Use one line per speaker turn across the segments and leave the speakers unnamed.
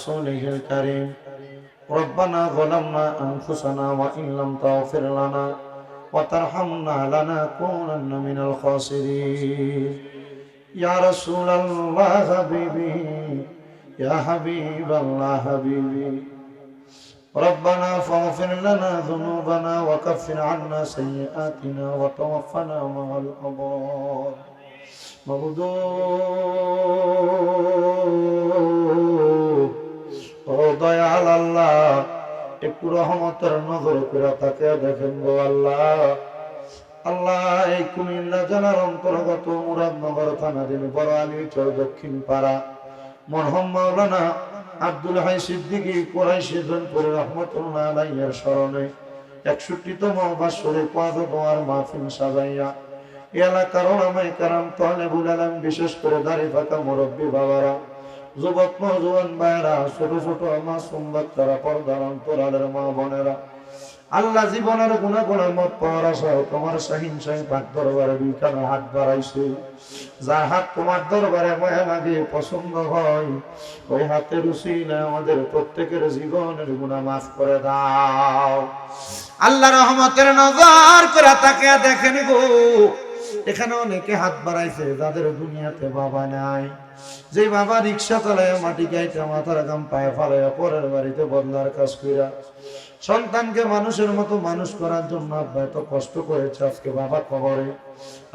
رسوله الكريم ربنا ظلمنا أنفسنا وإن لم تغفر لنا وترحمنا لنكونن من الخاسرين يا رسول الله حبيبي يا حبيب الله حبيبي ربنا فاغفر لنا ذنوبنا وكفر عنا سيئاتنا وتوفنا مع الأبرار مبدو ও দয়াল আল্লাহ একটু রহমতের নজর করে তাকে দেখেন গো আল্লাহ। আল্লাহ এই কুমিল্লা জেলার অন্তর্গত মুরাদনগর থানাধীন বড় আলীচর দক্ষিণ পাড়া মরহুম মাওলানা আব্দুল হাই সিদ্দিকী কুরাইশি জনপুর রহমতুল্লাহ আলাইহির স্মরণে 61তম বাৎসরে কোয়াদ দোয়ার মাহফিল সাজাইয়া এলাকার ওলামায়ে কেরাম তালেবুল ইলম বিশেষ করে দাড়ি পাকা মুরব্বী বাবারা যুবক নওজোয়ান ভাইরা ছোট ছোট মাসুম বাচ্চারা পর্দার অন্তরালের মা বোনেরা আল্লাহ জীবনের গুণাগুণের মত পাওয়ার আশায় তোমার শাহিন শাহী পাক দরবারে দুইখানে হাত বাড়াইছে। যার হাত তোমার দরবারে মায়া লাগে পছন্দ হয় ওই হাতের উসিলায় আমাদের প্রত্যেকের জীবনের গুনাহ মাফ করে দাও। আল্লাহ রহমতের নজর করে তাকে দেখেন গো। এখানে অনেকে হাত বাড়াইছে যাদের দুনিয়াতে বাবা নাই, যে বাবা রিক্সা চালায় মাটি গাইতে মাথার গাম পায়ে ফালাইয়া পরের বাড়িতে বদলার কাজ কইরা সন্তানকে মানুষের মতো মানুষ করার জন্য আব্বা এত কষ্ট করেছে, আজকে বাবা কবরে।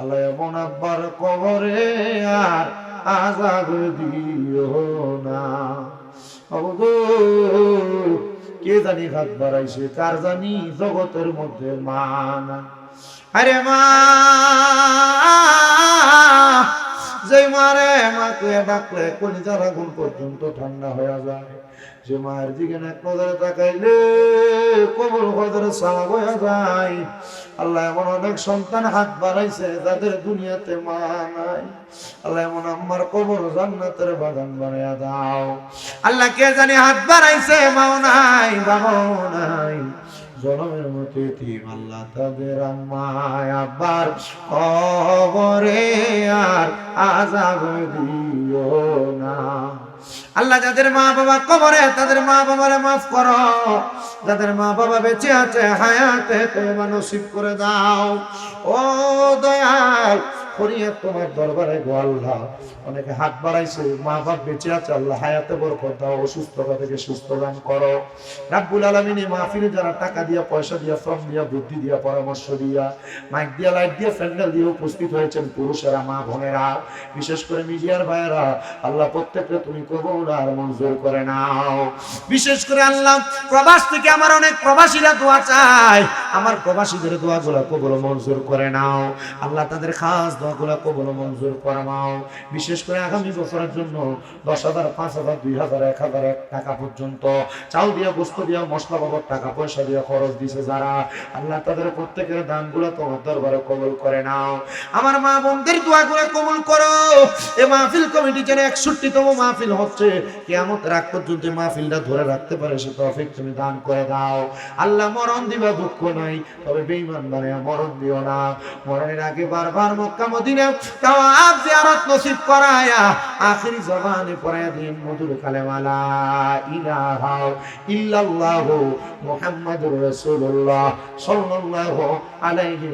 আল্লাহ এমন আব্বার কবরে আর আযাব দিও না। কে জানি হাত বাড়াইছে, কার জানি জগতের মধ্যে মা না। আরে মা, যে মারে মাকে ডাকলে কলিজার আগুন পর্যন্ত ঠান্ডা হয়ে যায়, যে মায়ের দিকে এক নজরে তাকাইলে কবর হজরে সালা হয়ে যায়। আল্লাহ এমন অনেক সন্তান হাত বাড়াইছে যাদের দুনিয়াতে মা নাই। আল্লাহ এমন আম্মার কবর জান্নাতের বাগান বানাইয়া দাও। আল্লাহ কে জানি হাত বাড়াইছে মাও নাই বাবাও নাই, জনমের মতো এতিম, আল্লাহ তাদের আম্মায় আব্বার কবরে আর আযাব দিও না। আল্লাহ যাদের মা বাবা কবরে তাদের মা বাবারে মাফ করো, যাদের মা বাবা বেঁচে আছে হায়াতে তোমার নসিব করে দাও। ও দয়াল ফরিয়াদ তোমার দরবারে গো আল্লাহ। অনেকে হাত বাড়াইছে, মা বাপ বেঁচে আছে, আল্লাহ হায়াতে বরকত দাও, অসুস্থতা থেকে সুস্থ দান করো। রাব্বুল আলামিন এই মাহফিলে যারা টাকা দিয়া পয়সা দিয়া শ্রম দিয়া বুদ্ধি দিয়া পরামর্শ দিয়া মাইক দিয়া লাইট দিয়া প্যান্ডেল দিয়ে উপস্থিত হয়েছেন পুরুষেরা মা বোনেরা বিশেষ করে মিডিয়ার ভাইয়েরা, আল্লাহ প্রত্যেককে তুমি কবুল আর মঞ্জুর করে নাও। বিশেষ করে আল্লাহ প্রবাস থেকে আমার অনেক প্রবাসীরা দোয়া চায়, আমার প্রবাসীদের দোয়াগুলো কবুল মঞ্জুর করে নাও। আল্লাহ তাদের খাস দোয়াগুলো কবুল মঞ্জুর করে নাও। বিশেষ করে আগামী বছরের জন্য 10,000, 5,000, 2,000, 1,000 টাকা পর্যন্ত চাল দিয়া গোস্ত দিয়া মশলা বাবদ টাকা পয়সা দিয়া খরচ দিছে যারা, আল্লাহ তাদের প্রত্যেকের দানগুলো তোমার দরবারে কবুল করে নাও। আমার মা বোনদের দোয়াগুলো কবুল করো। এই মাহফিল কমিটি যেন 61তম মাহফিল হচ্ছে, কিয়ামতের আগ পর্যন্ত মাহফিলটা ধরে রাখতে পারে সে তৌফিক তুমি দান করে দাও। আল্লাহ মরণ দিবা দুঃখ নাই, তবে বেঈমান বানায়া মরণ দিও না। মরণের আগে বারবার মক্কা মদিনা তাওয়াফ জিয়ারত নসিব করায়া আখিরি জবানে পড়ায়া দিন মধুর কালেমা লা ইলাহা ইল্লাল্লাহু মুহাম্মাদুর রাসূলুল্লাহ সাল্লাল্লাহু আলাইহি